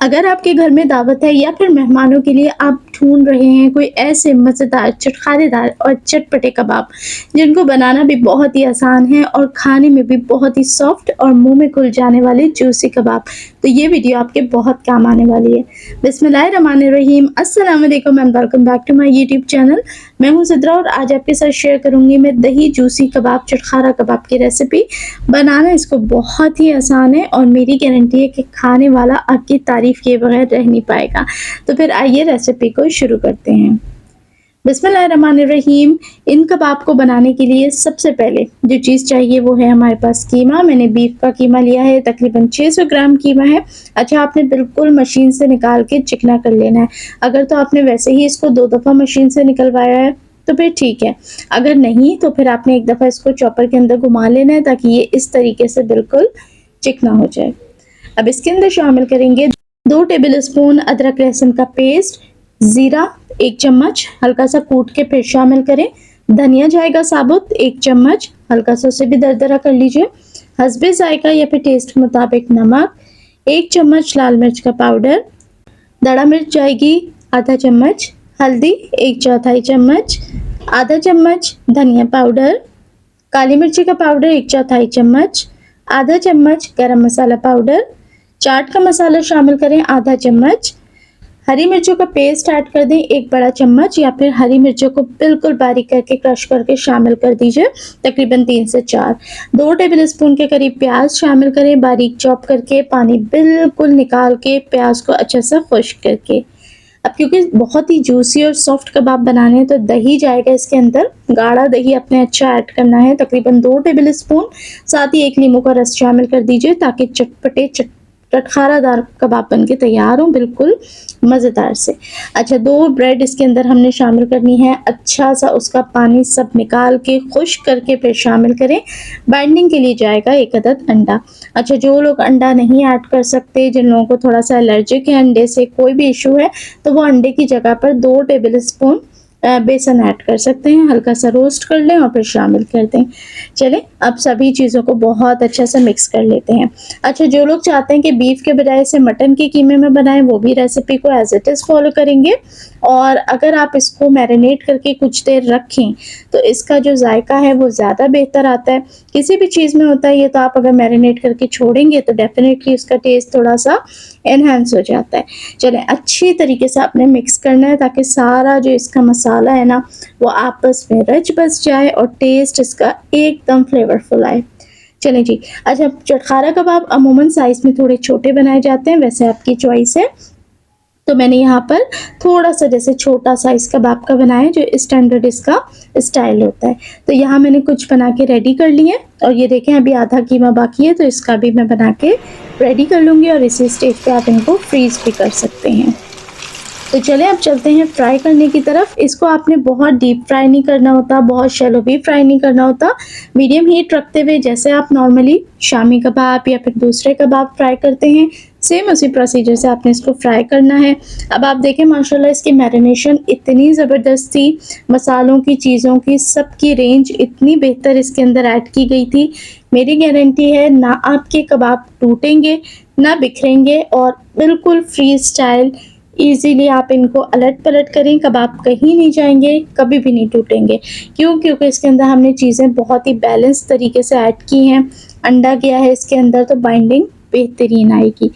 अगर आपके घर में दावत है या फिर मेहमानों के लिए आप ढूंढ रहे हैं कोई ऐसे मज़ेदार, चटखारेदार और चटपटे कबाब जिनको बनाना भी बहुत ही आसान है और खाने में भी बहुत ही सॉफ्ट और मुंह में घुल जाने वाले जूसी कबाब, तो ये वीडियो आपके बहुत काम आने वाली है। बिस्मिल्लाहिर्रहमानिर्रहीम, अस्सलाम वालेकुम and welcome back to my YouTube channel. मैं हूं सिद्रा और आज आपके साथ शेयर करूंगी मैं दही जूसी कबाब, चटखारा कबाब की रेसिपी। बनाना इसको बहुत ही आसान है और मेरी गारंटी है कि खाने वाला आपकी तारीफ किए बगैर रह नहीं पाएगा। तो फिर आइए रेसिपी को शुरू करते हैं। बिस्मिल्लाहिर्रहमानिर्रहीम। इन कबाब को बनाने के लिए सबसे पहले जो चीज़ चाहिए वो है हमारे पास कीमा। मैंने बीफ का कीमा लिया है, तकरीबन 600 ग्राम कीमा है। अच्छा, आपने बिल्कुल मशीन से निकाल के चिकना कर लेना है। अगर तो आपने वैसे ही इसको 2 दफ़ा मशीन से निकलवाया है तो फिर ठीक है, अगर नहीं तो फिर आपने एक दफ़ा इसको चॉपर के अंदर घुमा लेना है ताकि ये इस तरीके से बिल्कुल चिकना हो जाए। अब इसके अंदर शामिल करेंगे 2 टेबल स्पून अदरक लहसुन का पेस्ट, ज़ीरा 1 चम्मच हल्का सा कूट के फिर शामिल करें, धनिया जाएगा साबुत 1 चम्मच, हल्का सा उसे भी दरदरा कर लीजिए, हस्बे जायका या फिर टेस्ट के मुताबिक नमक, 1 चम्मच लाल मिर्च का पाउडर, दड़ा मिर्च जाएगी आधा चम्मच, हल्दी 1/4 चम्मच, आधा चम्मच धनिया पाउडर, काली मिर्ची का पाउडर 1/4 चम्मच, आधा चम्मच गरम मसाला पाउडर, चाट का मसाला शामिल करें आधा चम्मच, हरी मिर्चों का पेस्ट ऐड कर दें 1 बड़ा चम्मच या फिर हरी मिर्चों को बिल्कुल बारीक करके क्रश करके शामिल कर दीजिए, तकरीबन 3 से 4। 2 टेबल स्पून के करीब प्याज शामिल करें बारीक चॉप करके, पानी बिल्कुल निकाल के प्याज को अच्छा सा खुश्क करके। अब क्योंकि बहुत ही जूसी और सॉफ्ट कबाब बनाने हैं तो दही जाएगा इसके अंदर, गाढ़ा दही अपने अच्छा ऐड करना है, तकरीबन 2 टेबल स्पून। साथ ही 1 नींबू का रस शामिल कर दीजिए ताकि चटपटे चटखारादार कबाब बन के तैयार हो, बिल्कुल मज़ेदार से। अच्छा, 2 ब्रेड इसके अंदर हमने शामिल करनी है, अच्छा सा उसका पानी सब निकाल के खुश्क करके फिर शामिल करें। बाइंडिंग के लिए जाएगा 1 अदद अंडा। अच्छा, जो लोग अंडा नहीं ऐड कर सकते, जिन लोगों को थोड़ा सा एलर्जिक है अंडे से, कोई भी इशू है, तो वो अंडे की जगह पर 2 टेबल स्पून बेसन ऐड कर सकते हैं, हल्का सा रोस्ट कर लें और फिर शामिल कर दें। चलें, अब सभी चीज़ों को बहुत अच्छा से मिक्स कर लेते हैं। अच्छा, जो लोग चाहते हैं कि बीफ के बजाय से मटन के कीमे में बनाएं, वो भी रेसिपी को एज इट इज़ फॉलो करेंगे। और अगर आप इसको मैरिनेट करके कुछ देर रखें तो इसका जो जायका है वो ज़्यादा बेहतर आता है। किसी भी चीज़ में होता है ये, तो आप अगर मैरिनेट करके छोड़ेंगे तो डेफिनेटली उसका टेस्ट थोड़ा सा एनहांस हो जाता है। चलें, अच्छी तरीके से आपने मिक्स करना है ताकि सारा जो इसका मसाला है ना वो आपस में रच बस जाए और टेस्ट इसका एकदम फ्लेवरफुल आए। चलें जी। अच्छा, चटखारा कबाब अमूमन साइज़ में थोड़े छोटे बनाए जाते हैं, वैसे आपकी चॉइस है। तो मैंने यहाँ पर थोड़ा सा जैसे छोटा साइज़ कबाब का बनाया जो स्टैंडर्ड इसका स्टाइल होता है। तो यहाँ मैंने कुछ बना के रेडी कर लिए और ये देखें अभी आधा कीमा बाकी है, तो इसका भी मैं बना के रेडी कर लूँगी और इसी स्टेज पे आप इनको फ्रीज़ भी कर सकते हैं। तो चलें अब चलते हैं फ्राई करने की तरफ। इसको आपने बहुत डीप फ्राई नहीं करना होता, बहुत शैलो भी फ्राई नहीं करना होता। मीडियम हीट रखते हुए जैसे आप नॉर्मली शामी कबाब या फिर दूसरे कबाब फ्राई करते हैं, सेम उसी प्रोसीजर से आपने इसको फ्राई करना है। अब आप देखें माशाल्लाह इसकी मैरिनेशन इतनी ज़बरदस्त थी, मसालों की, चीज़ों की, सबकी रेंज इतनी बेहतर इसके अंदर ऐड की गई थी। मेरी गारंटी है ना आपके कबाब टूटेंगे ना बिखरेंगे और बिल्कुल फ्री स्टाइल ईज़िली आप इनको अलट-पलट करें, कबाब कहीं नहीं जाएँगे, कभी भी नहीं टूटेंगे। क्यों? क्योंकि इसके अंदर हमने चीज़ें बहुत ही बैलेंस तरीके से ऐड की हैं। अंडा गया है इसके अंदर तो बाइंडिंग बेहतरीन आएगी।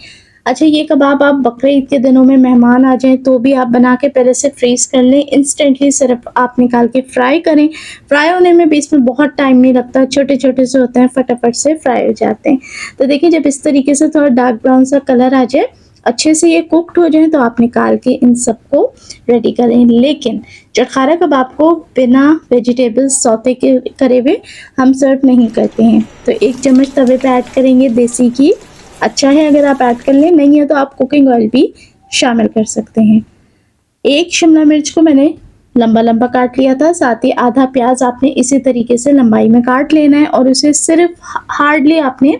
अच्छा, ये कबाब आप बकरीद के दिनों में मेहमान आ जाएँ तो भी आप बना के पहले से फ्रीज़ कर लें, इंस्टेंटली सिर्फ़ आप निकाल के फ्राई करें। फ्राई होने में भी इसमें बहुत टाइम नहीं लगता, छोटे-छोटे से होते हैं, फटाफट से फ्राई हो जाते हैं। तो देखिए जब इस तरीके से थोड़ा डार्क ब्राउन सा कलर आ जाए, अच्छे से ये कुक्ड हो जाएँ तो आप निकाल के इन सबको रेडी करें। लेकिन चटखारा कबाब को बिना वेजिटेबल्स सौते के करे हुए हम सर्व नहीं करते हैं। तो 1 चम्मच तवे पे ऐड करेंगे देसी घी। अच्छा है अगर आप ऐड कर लें, नहीं है तो आप कुकिंग ऑयल भी शामिल कर सकते हैं। 1 शिमला मिर्च को मैंने लंबा-लंबा काट लिया था, साथ ही आधा प्याज आपने इसी तरीके से लंबाई में काट लेना है और उसे सिर्फ़ हार्डली आपने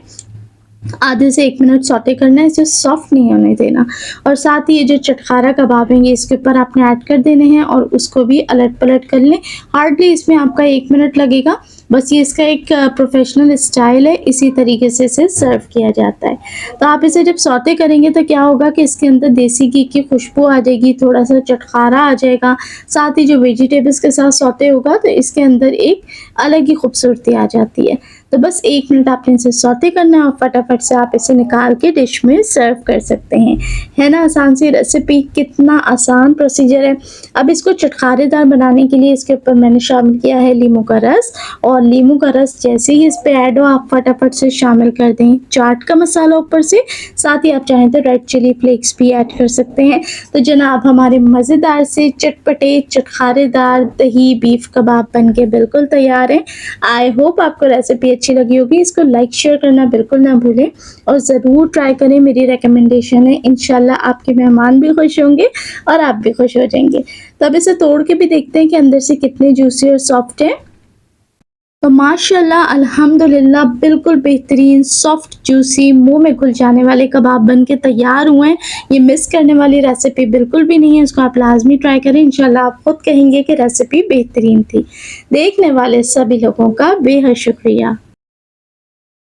आधे से 1 मिनट सौटे करना है, इसे सॉफ्ट नहीं होने देना। और साथ ही ये जो चटखारा कबाब हैं ये इसके ऊपर आपने ऐड कर देने हैं और उसको भी अलट-पलट कर लें। हार्डली इसमें आपका 1 मिनट लगेगा। बस ये इसका एक प्रोफ़ेशनल स्टाइल है, इसी तरीके से इसे सर्व किया जाता है। तो आप इसे जब सौटे करेंगे तो क्या होगा कि इसके अंदर देसी घी की खुशबू आ जाएगी, थोड़ा-सा चटखारा आ जाएगा, साथ ही जो वेजिटेबल्स के साथ सौटे होगा तो इसके अंदर एक अलग ही खूबसूरती आ जाती है। तो बस 1 मिनट आपने इसे सौटे करना है और फटाफट से आप इसे निकाल के डिश में सर्व कर सकते हैं। है ना आसान सी रेसिपी, कितना आसान प्रोसीजर है। अब इसको चटखारेदार बनाने के लिए इसके ऊपर मैंने शामिल किया है लींबू का रस, और लींबू का रस जैसे ही इस पे ऐड हो आप फटाफट से शामिल कर दें चाट का मसाला ऊपर से, साथ ही आप चाहें तो रेड चिली फ्लेक्स भी ऐड कर सकते हैं। तो जनाब हमारे मज़ेदार से चटपटे चटखारेदार दही बीफ कबाब बन के बिल्कुल तैयार हैं। आई होप आपको रेसिपी अच्छी लगी होगी। इसको लाइक शेयर करना बिल्कुल ना भूलें और ज़रूर ट्राई करें, मेरी रिकमेंडेशन है। इंशाल्लाह आपके मेहमान भी खुश होंगे और आप भी खुश हो जाएंगे। तो अब इसे तोड़ के भी देखते हैं कि अंदर से कितने जूसी और सॉफ्ट है। तो माशाल्लाह अल्हम्दुलिल्लाह बिल्कुल बेहतरीन सॉफ्ट जूसी मुंह में घुल जाने वाले कबाब बन के तैयार हुए हैं। ये मिस करने वाली रेसिपी बिल्कुल भी नहीं है, इसको आप लाजमी ट्राई करें। इंशाल्लाह आप खुद कहेंगे कि रेसिपी बेहतरीन थी। देखने वाले सभी लोगों का बेहद शुक्रिया।